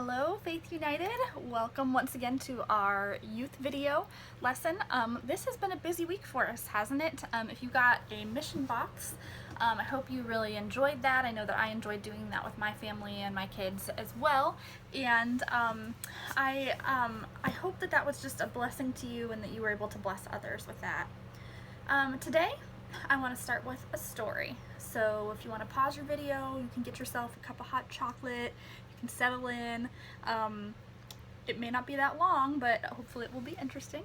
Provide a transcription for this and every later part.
Hello, Faith United. Welcome once again to our youth video lesson. This has been a busy week for us, hasn't it? If you got a mission box, I hope you really enjoyed that. I know that I enjoyed doing that with my family and my kids as well. And I hope that that was just a blessing to you and that you were able to bless others with that. Today, I want to start with a story. So if you want to pause your video, you can get yourself a cup of hot chocolate, you can settle in. It may not be that long, but hopefully it will be interesting.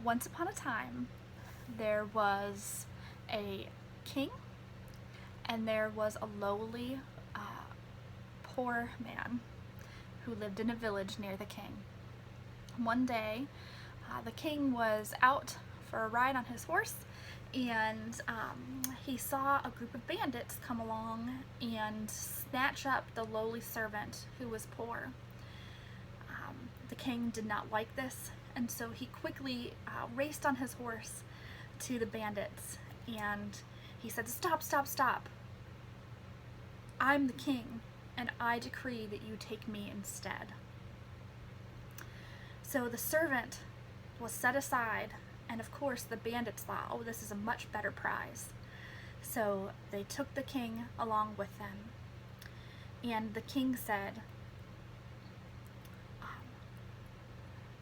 Once upon a time, there was a king, and there was a lowly, poor man who lived in a village near the king. One day, the king was out for a ride on his horse, and he saw a group of bandits come along and snatch up the lowly servant who was poor. The king did not like this, and so he quickly raced on his horse to the bandits, and he said, "Stop, stop, stop. I'm the king, and I decree that you take me instead." So the servant was set aside, and of course the bandits thought, oh, this is a much better prize. So they took the king along with them, and the king said,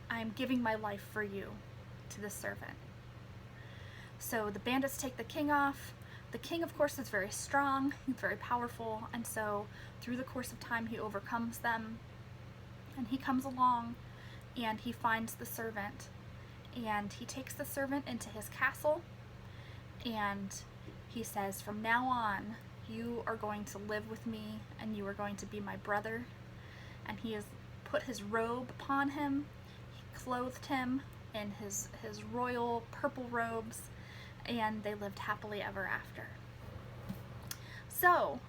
"I am giving my life for you," to the servant. So the bandits take the king off. The king, of course, is very strong, he's very powerful, and so through the course of time he overcomes them, and he comes along and he finds the servant, and he takes the servant into his castle, and he says, "From now on, you are going to live with me, and you are going to be my brother." And he has put his robe upon him, he clothed him in his royal purple robes, and they lived happily ever after. So,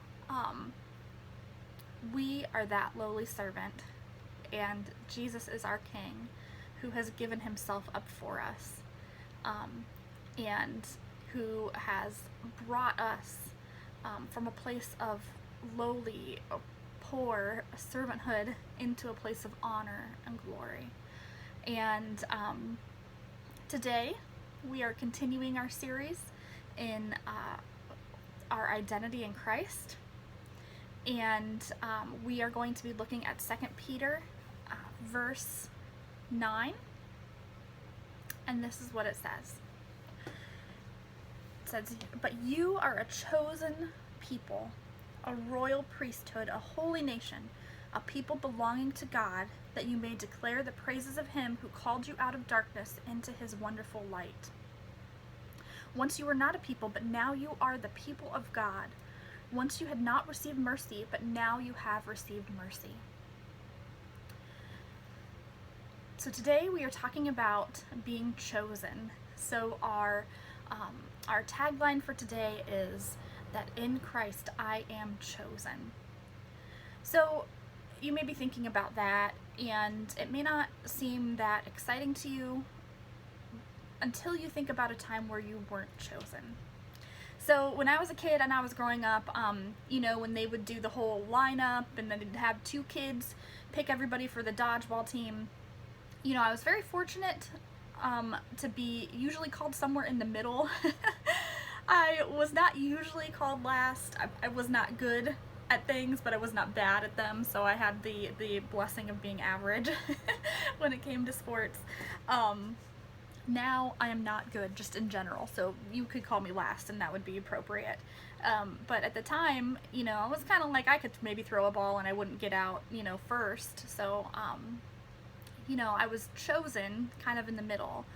we are that lowly servant, and Jesus is our king, who has given himself up for us, and who has brought us from a place of lowly, poor servanthood into a place of honor and glory. And today we are continuing our series in our identity in Christ, and we are going to be looking at 2 Peter verse 9, and this is what it says. It says, "But you are a chosen people, a royal priesthood, a holy nation, a people belonging to God, that you may declare the praises of him who called you out of darkness into his wonderful light. Once you were not a people, but now you are the people of God. Once you had not received mercy, but now you have received mercy." So today we are talking about being chosen. So our tagline for today is that in Christ I am chosen. So you may be thinking about that, and it may not seem that exciting to you until you think about a time where you weren't chosen. So when I was a kid and I was growing up, when they would do the whole lineup and then they'd have two kids pick everybody for the dodgeball team, I was very fortunate to be usually called somewhere in the middle. I was not usually called last. I was not good at things, but I was not bad at them, so I had the blessing of being average when it came to sports. Now I am not good just in general, so you could call me last and that would be appropriate. But at the time, I was kind of like I could maybe throw a ball and I wouldn't get out, first. So, I was chosen kind of in the middle.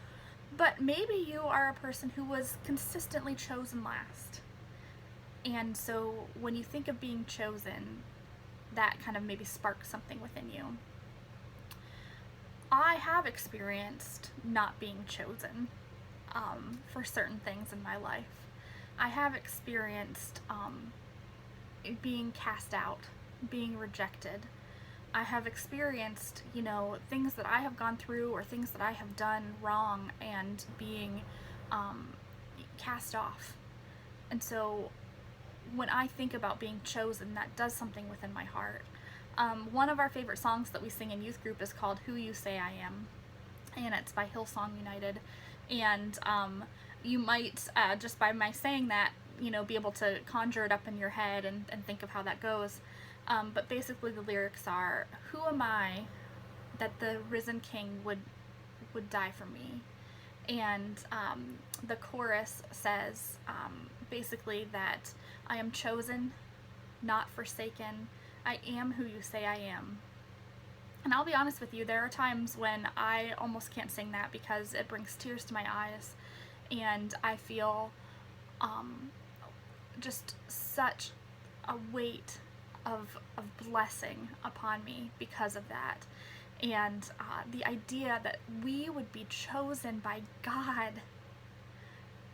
But maybe you are a person who was consistently chosen last. And so when you think of being chosen, that kind of maybe sparks something within you. I have experienced not being chosen for certain things in my life. I have experienced being cast out, being rejected. I have experienced, things that I have gone through or things that I have done wrong and being cast off. And so when I think about being chosen, that does something within my heart. One of our favorite songs that we sing in youth group is called Who You Say I Am, and it's by Hillsong United. And you might, just by my saying that, be able to conjure it up in your head and think of how that goes. But basically the lyrics are, who am I that the risen King would die for me? And the chorus says basically that I am chosen, not forsaken. I am who you say I am. And I'll be honest with you, there are times when I almost can't sing that because it brings tears to my eyes, and I feel just such a weight of blessing upon me because of that. And the idea that we would be chosen by God.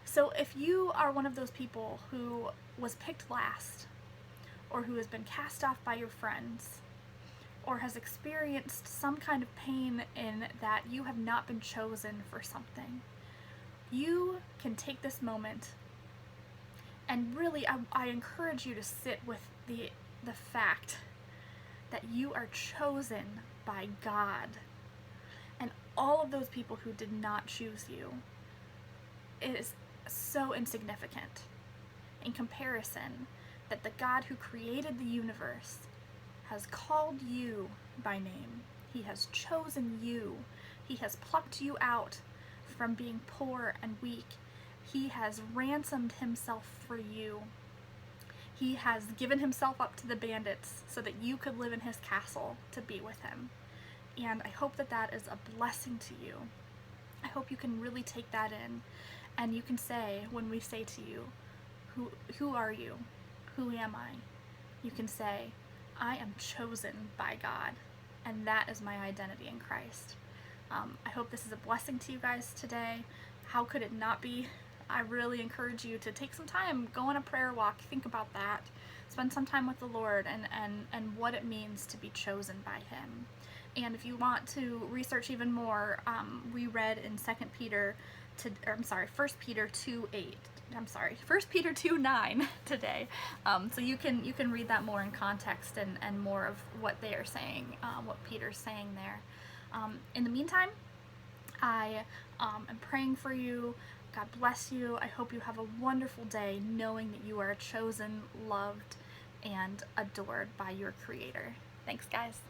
So if you are one of those people who was picked last, or who has been cast off by your friends, or has experienced some kind of pain in that you have not been chosen for something, you can take this moment and really, I encourage you to sit with the fact that you are chosen by God. And all of those people who did not choose you, it is so insignificant in comparison that the God who created the universe has called you by name. He has chosen you. He has plucked you out from being poor and weak. He has ransomed himself for you. He has given himself up to the bandits so that you could live in his castle to be with him. And I hope that that is a blessing to you. I hope you can really take that in, and you can say, when we say to you, who are you? Who am I? You can say, I am chosen by God, and that is my identity in Christ. I hope this is a blessing to you guys today. How could it not be? I really encourage you to take some time, go on a prayer walk, think about that, spend some time with the Lord and what it means to be chosen by Him. And if you want to research even more, we read in 1 Peter 2:9 today. So you can read that more in context and more of what they are saying, what Peter's saying there. In the meantime, I am praying for you. God bless you. I hope you have a wonderful day knowing that you are chosen, loved, and adored by your Creator. Thanks, guys.